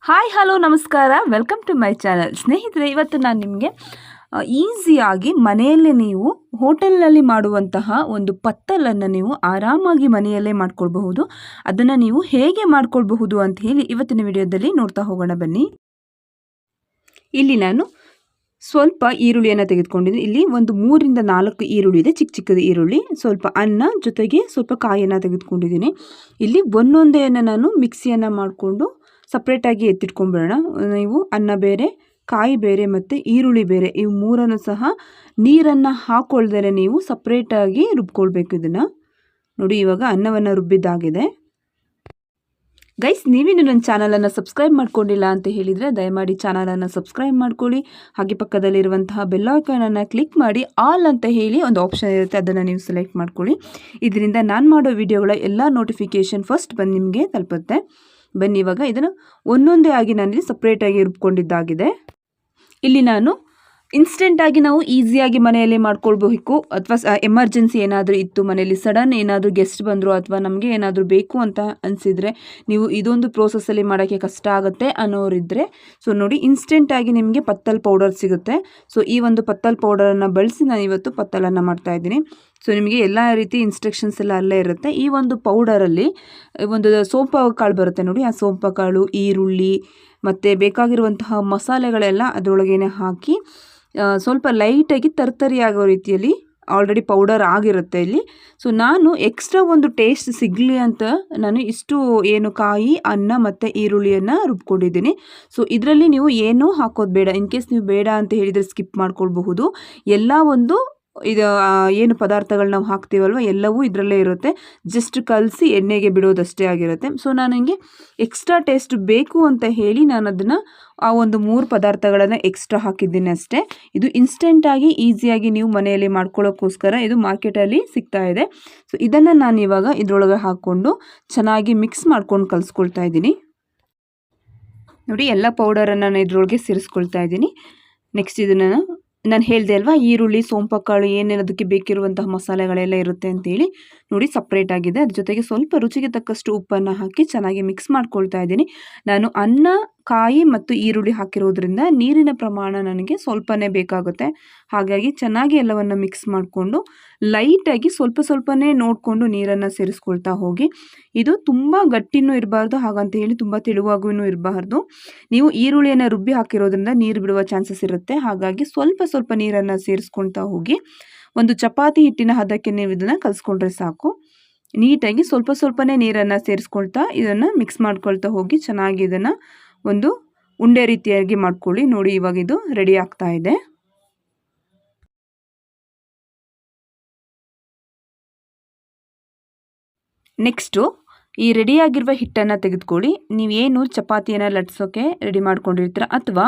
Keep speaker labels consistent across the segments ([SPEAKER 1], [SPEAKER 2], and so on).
[SPEAKER 1] Hi hello ನಮಸ್ಕಾರ welcome to my channel. ಸ್ನೇಹಿತರೆ, ಇವತ್ತು ನಾನು ನಿಮಗೆ ಈಸಿಯಾಗಿ ಮನೆಯಲ್ಲೇ ನೀವು ಹೋಟೆಲ್ನಲ್ಲಿ ಮಾಡುವಂತಹ ಒಂದು ಪತ್ತಲನ್ನು ನೀವು ಆರಾಮಾಗಿ ಮನೆಯಲ್ಲೇ ಮಾಡ್ಕೊಳ್ಬಹುದು. ಅದನ್ನು ನೀವು ಹೇಗೆ ಮಾಡ್ಕೊಳ್ಬಹುದು ಅಂತ ಹೇಳಿ ಇವತ್ತಿನ ವಿಡಿಯೋದಲ್ಲಿ ನೋಡ್ತಾ ಹೋಗೋಣ ಬನ್ನಿ. ಇಲ್ಲಿ ನಾನು ಸ್ವಲ್ಪ ಈರುಳ್ಳಿಯನ್ನು ತೆಗೆದುಕೊಂಡಿದ್ದೀನಿ. ಇಲ್ಲಿ ಒಂದು 3 ರಿಂದ 4 ಈರುಳ್ಳಿ ಇದೆ, ಚಿಕ್ಕ ಚಿಕ್ಕದ ಈರುಳ್ಳಿ, ಸ್ವಲ್ಪ ಅನ್ನ, ಜೊತೆಗೆ ಸ್ವಲ್ಪ ಕಾಯನ್ನು ತೆಗೆದುಕೊಂಡಿದ್ದೀನಿ. ಇಲ್ಲಿ ಒಂದೊಂದೇನ ನಾನು ಮಿಕ್ಸಿಯನ್ನು ಮಾಡಿಕೊಂಡು ಸಪ್ರೇಟಾಗಿ ಎತ್ತಿಟ್ಕೊಂಡ್ಬಿಡೋಣ. ನೀವು ಅನ್ನ ಬೇರೆ, ಕಾಯಿ ಬೇರೆ ಮತ್ತು ಈರುಳ್ಳಿ ಬೇರೆ, ಇವು ಮೂರನ್ನು ಸಹ ನೀರನ್ನು ಹಾಕ್ಕೊಳ್ದೇ ನೀವು ಸಪ್ರೇಟಾಗಿ ರುಬ್ಕೊಳ್ಬೇಕು. ಇದನ್ನು ನೋಡಿ, ಇವಾಗ ಅನ್ನವನ್ನು ರುಬ್ಬಿದ್ದಾಗಿದೆ. ಗೈಸ್, ನೀವೇನು ನನ್ನ ಚಾನಲನ್ನು ಸಬ್ಸ್ಕ್ರೈಬ್ ಮಾಡ್ಕೊಂಡಿಲ್ಲ ಅಂತ ಹೇಳಿದರೆ ದಯಮಾಡಿ ಚಾನಲನ್ನು ಸಬ್ಸ್ಕ್ರೈಬ್ ಮಾಡ್ಕೊಳ್ಳಿ. ಹಾಗೆ ಪಕ್ಕದಲ್ಲಿರುವಂತಹ ಬೆಲ್ ಐಕಾನನ್ನು ಕ್ಲಿಕ್ ಮಾಡಿ ಆಲ್ ಅಂತ ಹೇಳಿ ಒಂದು ಆಪ್ಷನ್ ಇರುತ್ತೆ, ಅದನ್ನು ನೀವು ಸೆಲೆಕ್ಟ್ ಮಾಡ್ಕೊಳ್ಳಿ. ಇದರಿಂದ ನಾನು ಮಾಡೋ ವಿಡಿಯೋಗಳ ಎಲ್ಲ ನೋಟಿಫಿಕೇಷನ್ ಫಸ್ಟ್ ಬಂದು ನಿಮಗೆ ತಲುಪುತ್ತೆ. ಬನ್ನಿ, ಇವಾಗ ಇದನ್ನು ಒಂದೊಂದೇ ಆಗಿ ನಾನಿಲ್ಲಿ ಸಪ್ರೇಟಾಗಿ ರುಬ್ಕೊಂಡಿದ್ದಾಗಿದೆ. ಇಲ್ಲಿ ನಾನು ಇನ್ಸ್ಟೆಂಟಾಗಿ ನಾವು ಈಸಿಯಾಗಿ ಮನೆಯಲ್ಲಿ ಮಾಡ್ಕೊಳ್ಬೇಕು, ಅಥವಾ ಎಮರ್ಜೆನ್ಸಿ ಏನಾದರೂ ಇತ್ತು ಮನೆಯಲ್ಲಿ, ಸಡನ್ ಏನಾದರೂ ಗೆಸ್ಟ್ ಬಂದರು ಅಥವಾ ನಮಗೆ ಏನಾದರೂ ಬೇಕು ಅಂತ ಅನಿಸಿದರೆ, ನೀವು ಇದೊಂದು ಪ್ರೋಸೆಸ್ಸಲ್ಲಿ ಮಾಡೋಕ್ಕೆ ಕಷ್ಟ ಆಗುತ್ತೆ ಅನ್ನೋರಿದ್ದರೆ, ಸೊ ನೋಡಿ, ಇನ್ಸ್ಟೆಂಟಾಗಿ ನಿಮಗೆ ಪತ್ತಲ್ ಪೌಡರ್ ಸಿಗುತ್ತೆ. ಸೊ ಈ ಒಂದು ಪತ್ತಲ್ ಪೌಡರನ್ನು ಬಳಸಿ ನಾನು ಇವತ್ತು ಪತ್ತಲನ್ನು ಮಾಡ್ತಾಯಿದ್ದೀನಿ. ಸೊ ನಿಮಗೆ ಎಲ್ಲ ರೀತಿ ಇನ್ಸ್ಟ್ರಕ್ಷನ್ಸ್ ಎಲ್ಲ ಅಲ್ಲೇ ಇರುತ್ತೆ. ಈ ಒಂದು ಪೌಡರಲ್ಲಿ ಒಂದು ಸೋಂಪು ಕಾಳು ಬರುತ್ತೆ ನೋಡಿ, ಆ ಸೋಂಪು ಕಾಳು, ಈರುಳ್ಳಿ ಮತ್ತು ಬೇಕಾಗಿರುವಂತಹ ಮಸಾಲೆಗಳೆಲ್ಲ ಅದರೊಳಗೇನೆ ಹಾಕಿ ಸ್ವಲ್ಪ ಲೈಟಾಗಿ ತರ್ತರಿಯಾಗೋ ರೀತಿಯಲ್ಲಿ ಆಲ್ರೆಡಿ ಪೌಡರ್ ಆಗಿರುತ್ತೆ ಇಲ್ಲಿ. ಸೊ ನಾನು ಎಕ್ಸ್ಟ್ರಾ ಒಂದು ಟೇಸ್ಟ್ ಸಿಗಲಿ ಅಂತ ನಾನು ಇಷ್ಟು ಏನು ಕಾಯಿ, ಅನ್ನ ಮತ್ತು ಈರುಳ್ಳಿಯನ್ನು ರುಬ್ಕೊಂಡಿದ್ದೀನಿ. ಸೊ ಇದರಲ್ಲಿ ನೀವು ಏನೂ ಹಾಕೋದು ಬೇಡ. ಇನ್ ಕೇಸ್ ನೀವು ಬೇಡ ಅಂತ ಹೇಳಿದರೆ ಸ್ಕಿಪ್ ಮಾಡ್ಕೊಳ್ಬಹುದು. ಎಲ್ಲ ಒಂದು ಇದು ಏನು ಪದಾರ್ಥಗಳು ನಾವು ಹಾಕ್ತೀವಲ್ವ ಎಲ್ಲವೂ ಇದರಲ್ಲೇ ಇರುತ್ತೆ. ಜಸ್ಟ್ ಕಲಸಿ ಎಣ್ಣೆಗೆ ಬಿಡೋದಷ್ಟೇ ಆಗಿರುತ್ತೆ. ಸೊ ನಾನು ಹಿಂಗೆ ಎಕ್ಸ್ಟ್ರಾ ಟೇಸ್ಟ್ ಬೇಕು ಅಂತ ಹೇಳಿ ನಾನು ಅದನ್ನು ಆ ಒಂದು 3 ಪದಾರ್ಥಗಳನ್ನು ಎಕ್ಸ್ಟ್ರಾ ಹಾಕಿದ್ದೀನಿ ಅಷ್ಟೇ. ಇದು ಇನ್ಸ್ಟೆಂಟಾಗಿ ಈಸಿಯಾಗಿ ನೀವು ಮನೆಯಲ್ಲಿ ಮಾಡ್ಕೊಳ್ಳೋಕ್ಕೋಸ್ಕರ ಇದು ಮಾರ್ಕೆಟಲ್ಲಿ ಸಿಗ್ತಾ ಇದೆ. ಸೊ ಇದನ್ನು ನಾನು ಇವಾಗ ಇದರೊಳಗೆ ಹಾಕ್ಕೊಂಡು ಚೆನ್ನಾಗಿ ಮಿಕ್ಸ್ ಮಾಡ್ಕೊಂಡು ಕಲಿಸ್ಕೊಳ್ತಾ ಇದ್ದೀನಿ. ನೋಡಿ, ಎಲ್ಲ ಪೌಡರನ್ನು ನಾನು ಇದರೊಳಗೆ ಸೇರಿಸ್ಕೊಳ್ತಾ ಇದ್ದೀನಿ. ನೆಕ್ಸ್ಟ್ ಇದನ್ನು ನಾನು ಹೇಳಿದೆ ಅಲ್ವಾ, ಈರುಳ್ಳಿ, ಸೋಂಪು ಕಾಳು, ಏನೇನು ಅದಕ್ಕೆ ಬೇಕಿರುವಂತಹ ಮಸಾಲೆಗಳೆಲ್ಲ ಇರುತ್ತೆ ಅಂತೇಳಿ ನೋಡಿ, ಸಪ್ರೇಟ್ ಆಗಿದೆ. ಅದ್ರ ಜೊತೆಗೆ ಸ್ವಲ್ಪ ರುಚಿಗೆ ತಕ್ಕಷ್ಟು ಉಪ್ಪನ್ನು ಹಾಕಿ ಚೆನ್ನಾಗಿ ಮಿಕ್ಸ್ ಮಾಡ್ಕೊಳ್ತಾ ಇದ್ದೀನಿ. ನಾನು ಅನ್ನ, ಕಾಯಿ ಮತ್ತು ಈರುಳ್ಳಿ ಹಾಕಿರೋದ್ರಿಂದ ನೀರಿನ ಪ್ರಮಾಣ ನನಗೆ ಸ್ವಲ್ಪನೇ ಬೇಕಾಗುತ್ತೆ. ಹಾಗಾಗಿ ಚೆನ್ನಾಗಿ ಎಲ್ಲವನ್ನು ಮಿಕ್ಸ್ ಮಾಡಿಕೊಂಡು ಲೈಟಾಗಿ ಸ್ವಲ್ಪ ಸ್ವಲ್ಪನೇ ನೋಡಿಕೊಂಡು ನೀರನ್ನು ಸೇರಿಸ್ಕೊಳ್ತಾ ಹೋಗಿ. ಇದು ತುಂಬ ಗಟ್ಟಿನೂ ಇರಬಾರ್ದು, ಹಾಗಂತ ಹೇಳಿ ತುಂಬ ತೆಳುವಾಗೂ ಇರಬಾರ್ದು. ನೀವು ಈರುಳ್ಳಿಯನ್ನು ರುಬ್ಬಿ ಹಾಕಿರೋದ್ರಿಂದ ನೀರು ಬಿಡುವ ಚಾನ್ಸಸ್ ಇರುತ್ತೆ. ಹಾಗಾಗಿ ಸ್ವಲ್ಪ ಸ್ವಲ್ಪ ನೀರನ್ನು ಸೇರಿಸ್ಕೊಳ್ತಾ ಹೋಗಿ ಒಂದು ಚಪಾತಿ ಹಿಟ್ಟಿನ ಹದಕ್ಕೆ ನೀವು ಇದನ್ನು ಕಲಿಸ್ಕೊಂಡ್ರೆ ಸಾಕು. ನೀಟಾಗಿ ಸ್ವಲ್ಪ ಸ್ವಲ್ಪನೇ ನೀರನ್ನು ಸೇರಿಸ್ಕೊಳ್ತಾ ಇದನ್ನು ಮಿಕ್ಸ್ ಮಾಡ್ಕೊಳ್ತಾ ಹೋಗಿ ಚೆನ್ನಾಗಿ ಇದನ್ನು ಒಂದು ಉಂಡೆ ರೀತಿಯಾಗಿ ಮಾಡ್ಕೊಳ್ಳಿ. ನೋಡಿ, ಇವಾಗ ಇದು ರೆಡಿ ಆಗ್ತಾ ಇದೆ. ನೆಕ್ಸ್ಟು ಈ ರೆಡಿಯಾಗಿರುವ ಹಿಟ್ಟನ್ನು ತೆಗೆದುಕೊಳ್ಳಿ. ನೀವೇನು ಚಪಾತಿಯನ್ನು ಲಟ್ಸೋಕ್ಕೆ ರೆಡಿ ಮಾಡ್ಕೊಂಡಿರ್ತೀರ, ಅಥವಾ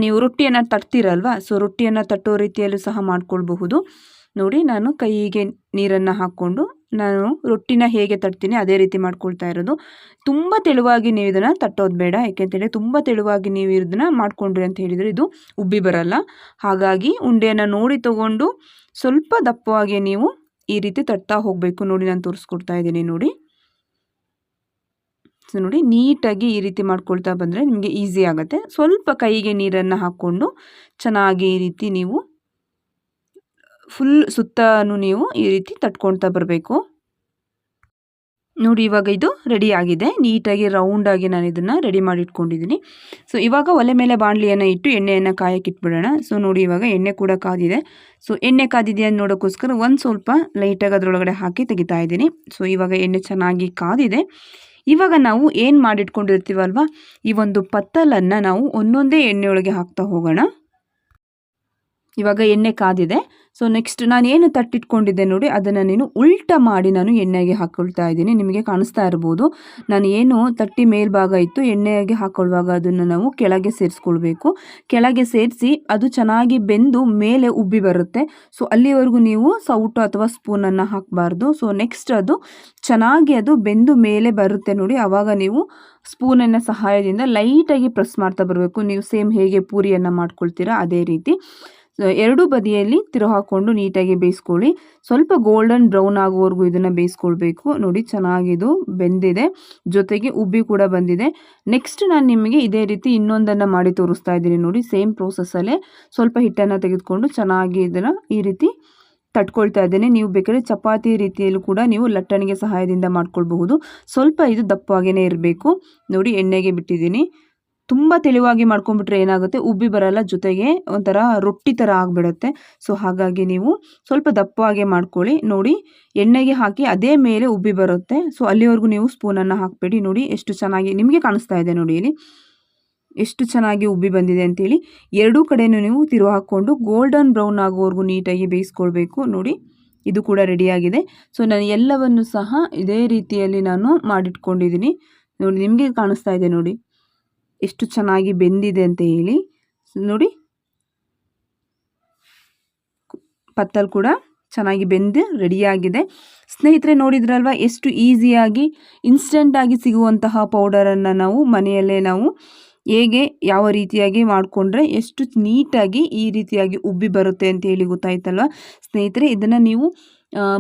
[SPEAKER 1] ನೀವು ರೊಟ್ಟಿಯನ್ನು ತಟ್ತೀರಲ್ವ, ಸೊ ರೊಟ್ಟಿಯನ್ನು ತಟ್ಟೋ ರೀತಿಯಲ್ಲೂ ಸಹ ಮಾಡ್ಕೊಳ್ಬಹುದು. ನೋಡಿ, ನಾನು ಕೈಗೆ ನೀರನ್ನು ಹಾಕ್ಕೊಂಡು ನಾನು ರೊಟ್ಟಿನ ಹೇಗೆ ತಟ್ತೀನಿ ಅದೇ ರೀತಿ ಮಾಡ್ಕೊಳ್ತಾ ಇರೋದು. ತುಂಬ ತೆಳುವಾಗಿ ನೀವು ಇದನ್ನು ತಟ್ಟೋದು ಬೇಡ, ಯಾಕೆಂತೇಳಿ ತುಂಬ ತೆಳುವಾಗಿ ನೀವು ಇದನ್ನು ಮಾಡ್ಕೊಂಡ್ರಿ ಅಂತ ಹೇಳಿದರೆ ಇದು ಉಬ್ಬಿ ಬರಲ್ಲ. ಹಾಗಾಗಿ ಉಂಡೆಯನ್ನು ನೋಡಿ ತಗೊಂಡು ಸ್ವಲ್ಪ ದಪ್ಪವಾಗಿ ನೀವು ಈ ರೀತಿ ತಟ್ತಾ ಹೋಗಬೇಕು. ನೋಡಿ, ನಾನು ತೋರಿಸ್ಕೊಡ್ತಾ ಇದ್ದೀನಿ ನೋಡಿ. ಸೊ ನೋಡಿ, ನೀಟಾಗಿ ಈ ರೀತಿ ಮಾಡ್ಕೊಳ್ತಾ ಬಂದರೆ ನಿಮಗೆ ಈಸಿ ಆಗುತ್ತೆ. ಸ್ವಲ್ಪ ಕೈಗೆ ನೀರನ್ನು ಹಾಕ್ಕೊಂಡು ಚೆನ್ನಾಗಿ ಈ ರೀತಿ ನೀವು ಫುಲ್ ಸುತ್ತನೂ ನೀವು ಈ ರೀತಿ ತಟ್ಕೊಳ್ತಾ ಬರಬೇಕು. ನೋಡಿ, ಇವಾಗ ಇದು ರೆಡಿ ಆಗಿದೆ. ನೀಟಾಗಿ ರೌಂಡಾಗಿ ನಾನು ಇದನ್ನು ರೆಡಿ ಮಾಡಿ ಇಟ್ಕೊಂಡಿದ್ದೀನಿ. ಸೊ ಇವಾಗ ಒಲೆ ಮೇಲೆ ಬಾಣಲಿಯನ್ನು ಇಟ್ಟು ಎಣ್ಣೆಯನ್ನು ಕಾಯಕ್ಕೆ ಇಟ್ಬಿಡೋಣ. ಸೊ ನೋಡಿ, ಇವಾಗ ಎಣ್ಣೆ ಕೂಡ ಕಾದಿದೆ. ಸೊ ಎಣ್ಣೆ ಕಾದಿದೆಯಾ ಅಂತ ನೋಡೋಕ್ಕೋಸ್ಕರ ಒಂದು ಸ್ವಲ್ಪ ಲೈಟಾಗಿ ಅದರೊಳಗಡೆ ಹಾಕಿ ತೆಗಿತಾ ಇದ್ದೀನಿ. ಸೊ ಇವಾಗ ಎಣ್ಣೆ ಚೆನ್ನಾಗಿ ಕಾದಿದೆ. ಇವಾಗ ನಾವು ಏನು ಮಾಡಿಟ್ಕೊಂಡಿರ್ತೀವಲ್ವ, ಈ ಒಂದು ಪತ್ತಲನ್ನು ನಾವು ಒಂದೊಂದೇ ಎಣ್ಣೆಯೊಳಗೆ ಹಾಕ್ತಾ ಹೋಗೋಣ. ಇವಾಗ ಎಣ್ಣೆ ಕಾದಿದೆ. ಸೊ ನೆಕ್ಸ್ಟ್ ನಾನು ಏನು ತಟ್ಟಿಟ್ಕೊಂಡಿದ್ದೆ ನೋಡಿ, ಅದನ್ನು ನೀನು ಉಲ್ಟಾ ಮಾಡಿ ನಾನು ಎಣ್ಣೆಗೆ ಹಾಕ್ಕೊಳ್ತಾ ಇದ್ದೀನಿ. ನಿಮಗೆ ಕಾಣಿಸ್ತಾ ಇರ್ಬೋದು, ನಾನು ಏನು ತಟ್ಟಿ ಮೇಲ್ಭಾಗ ಇತ್ತು ಎಣ್ಣೆಗೆ ಹಾಕ್ಕೊಳ್ಳುವಾಗ ಅದನ್ನು ನಾವು ಕೆಳಗೆ ಸೇರಿಸ್ಕೊಳ್ಬೇಕು. ಕೆಳಗೆ ಸೇರಿಸಿ ಅದು ಚೆನ್ನಾಗಿ ಬೆಂದು ಮೇಲೆ ಉಬ್ಬಿ ಬರುತ್ತೆ. ಸೊ ಅಲ್ಲಿವರೆಗೂ ನೀವು ಸೌಟು ಅಥವಾ ಸ್ಪೂನನ್ನು ಹಾಕಬಾರ್ದು. ಸೊ ನೆಕ್ಸ್ಟ್ ಅದು ಚೆನ್ನಾಗಿ ಅದು ಬೆಂದು ಮೇಲೆ ಬರುತ್ತೆ ನೋಡಿ, ಆವಾಗ ನೀವು ಸ್ಪೂನಿನ ಸಹಾಯದಿಂದ ಲೈಟಾಗಿ ಪ್ರೆಸ್ ಮಾಡ್ತಾ ಬರಬೇಕು. ನೀವು ಸೇಮ್ ಹೇಗೆ ಪೂರಿಯನ್ನು ಮಾಡ್ಕೊಳ್ತೀರಾ ಅದೇ ರೀತಿ. ಎರಡೂ ಬದಿಯಲ್ಲಿ ತಿರು ಹಾಕ್ಕೊಂಡು ನೀಟಾಗಿ ಬೇಯಿಸ್ಕೊಳ್ಳಿ. ಸ್ವಲ್ಪ ಗೋಲ್ಡನ್ ಬ್ರೌನ್ ಆಗುವವರೆಗೂ ಇದನ್ನು ಬೇಯಿಸ್ಕೊಳ್ಬೇಕು. ನೋಡಿ ಚೆನ್ನಾಗಿದು ಬೆಂದಿದೆ, ಜೊತೆಗೆ ಉಬ್ಬಿ ಕೂಡ ಬಂದಿದೆ. ನೆಕ್ಸ್ಟ್ ನಾನು ನಿಮಗೆ ಇದೇ ರೀತಿ ಇನ್ನೊಂದನ್ನು ಮಾಡಿ ತೋರಿಸ್ತಾ ಇದ್ದೀನಿ. ನೋಡಿ ಸೇಮ್ ಪ್ರೋಸೆಸ್ಸಲ್ಲೇ ಸ್ವಲ್ಪ ಹಿಟ್ಟನ್ನು ತೆಗೆದುಕೊಂಡು ಚೆನ್ನಾಗಿ ಇದನ್ನು ಈ ರೀತಿ ತಟ್ಕೊಳ್ತಾ ಇದ್ದೇನೆ. ನೀವು ಬೇಕಾದ್ರೆ ಚಪಾತಿ ರೀತಿಯಲ್ಲೂ ಕೂಡ ನೀವು ಲಟ್ಟಣಿಗೆ ಸಹಾಯದಿಂದ ಮಾಡ್ಕೊಳ್ಬಹುದು. ಸ್ವಲ್ಪ ಇದು ದಪ್ಪವಾಗೇ ಇರಬೇಕು. ನೋಡಿ ಎಣ್ಣೆಗೆ ಬಿಟ್ಟಿದ್ದೀನಿ. ತುಂಬ ತೆಳುವಾಗಿ ಮಾಡ್ಕೊಂಡ್ಬಿಟ್ರೆ ಏನಾಗುತ್ತೆ, ಉಬ್ಬಿ ಬರಲ್ಲ, ಜೊತೆಗೆ ಒಂಥರ ರೊಟ್ಟಿ ಥರ ಆಗಿಬಿಡುತ್ತೆ. ಸೊ ಹಾಗಾಗಿ ನೀವು ಸ್ವಲ್ಪ ದಪ್ಪವಾಗೆ ಮಾಡ್ಕೊಳ್ಳಿ. ನೋಡಿ ಎಣ್ಣೆಗೆ ಹಾಕಿ ಅದೇ ಮೇಲೆ ಉಬ್ಬಿ ಬರುತ್ತೆ. ಸೊ ಅಲ್ಲಿವರೆಗೂ ನೀವು ಸ್ಪೂನನ್ನು ಹಾಕಬೇಡಿ. ನೋಡಿ ಎಷ್ಟು ಚೆನ್ನಾಗಿ ನಿಮಗೆ ಕಾಣಿಸ್ತಾ ಇದೆ. ನೋಡಿ ಇಲ್ಲಿ ಎಷ್ಟು ಚೆನ್ನಾಗಿ ಉಬ್ಬಿ ಬಂದಿದೆ ಅಂತೇಳಿ. ಎರಡೂ ಕಡೆಯೂ ನೀವು ತಿರು ಹಾಕ್ಕೊಂಡು ಗೋಲ್ಡನ್ ಬ್ರೌನ್ ಆಗೋವರೆಗೂ ನೀಟಾಗಿ ಬೇಯಿಸ್ಕೊಳ್ಬೇಕು. ನೋಡಿ ಇದು ಕೂಡ ರೆಡಿಯಾಗಿದೆ. ಸೊ ನಾನು ಎಲ್ಲವನ್ನು ಸಹ ಇದೇ ರೀತಿಯಲ್ಲಿ ನಾನು ಮಾಡಿಟ್ಕೊಂಡಿದ್ದೀನಿ. ನೋಡಿ ನಿಮಗೆ ಕಾಣಿಸ್ತಾ ಇದೆ ನೋಡಿ ಎಷ್ಟು ಚೆನ್ನಾಗಿ ಬೆಂದಿದೆ ಅಂತ ಹೇಳಿ. ನೋಡಿ ಪತ್ತಲ್ ಕೂಡ ಚೆನ್ನಾಗಿ ಬೆಂದು ರೆಡಿಯಾಗಿದೆ. ಸ್ನೇಹಿತರೆ ನೋಡಿದ್ರಲ್ವ ಎಷ್ಟು ಈಸಿಯಾಗಿ ಇನ್ಸ್ಟೆಂಟಾಗಿ ಸಿಗುವಂತಹ ಪೌಡರನ್ನು ನಾವು ಮನೆಯಲ್ಲೇ ನಾವು ಹೇಗೆ ಯಾವ ರೀತಿಯಾಗಿ ಮಾಡಿಕೊಂಡ್ರೆ ಎಷ್ಟು ನೀಟಾಗಿ ಈ ರೀತಿಯಾಗಿ ಉಬ್ಬಿ ಬರುತ್ತೆ ಅಂತ ಹೇಳಿ ಗೊತ್ತಾಯ್ತಲ್ವ ಸ್ನೇಹಿತರೆ. ಇದನ್ನು ನೀವು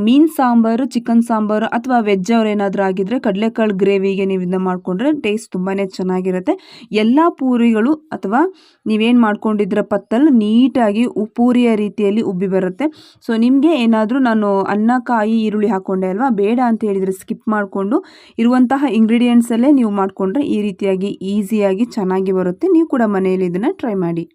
[SPEAKER 1] ಮೀನು ಸಾಂಬಾರು, ಚಿಕನ್ ಸಾಂಬಾರು ಅಥವಾ ವೆಜ್ ಅವ್ರು ಏನಾದರೂ ಆಗಿದ್ದರೆ ಕಡಲೆಕಾಳು ಗ್ರೇವಿಗೆ ನೀವು ಇದನ್ನ ಮಾಡಿಕೊಂಡ್ರೆ ಟೇಸ್ಟ್ ತುಂಬಾ ಚೆನ್ನಾಗಿರುತ್ತೆ. ಎಲ್ಲ ಪೂರಿಗಳು ಅಥವಾ ನೀವೇನು ಮಾಡ್ಕೊಂಡಿದ್ರ ಪತ್ತಲ್ ನೀಟಾಗಿ ಪೂರಿಯ ರೀತಿಯಲ್ಲಿ ಉಬ್ಬಿ ಬರುತ್ತೆ. ಸೊ ನಿಮಗೆ ಏನಾದರೂ ನಾನು ಅನ್ನ, ಕಾಯಿ, ಈರುಳ್ಳಿ ಹಾಕ್ಕೊಂಡೆ ಅಲ್ವಾ, ಬೇಡ ಅಂತ ಹೇಳಿದರೆ ಸ್ಕಿಪ್ ಮಾಡಿಕೊಂಡು ಇರುವಂತಹ ಇಂಗ್ರೀಡಿಯೆಂಟ್ಸಲ್ಲೇ ನೀವು ಮಾಡಿಕೊಂಡ್ರೆ ಈ ರೀತಿಯಾಗಿ ಈಸಿಯಾಗಿ ಚೆನ್ನಾಗಿ ಬರುತ್ತೆ. ನೀವು ಕೂಡ ಮನೆಯಲ್ಲಿ ಇದನ್ನು ಟ್ರೈ ಮಾಡಿ.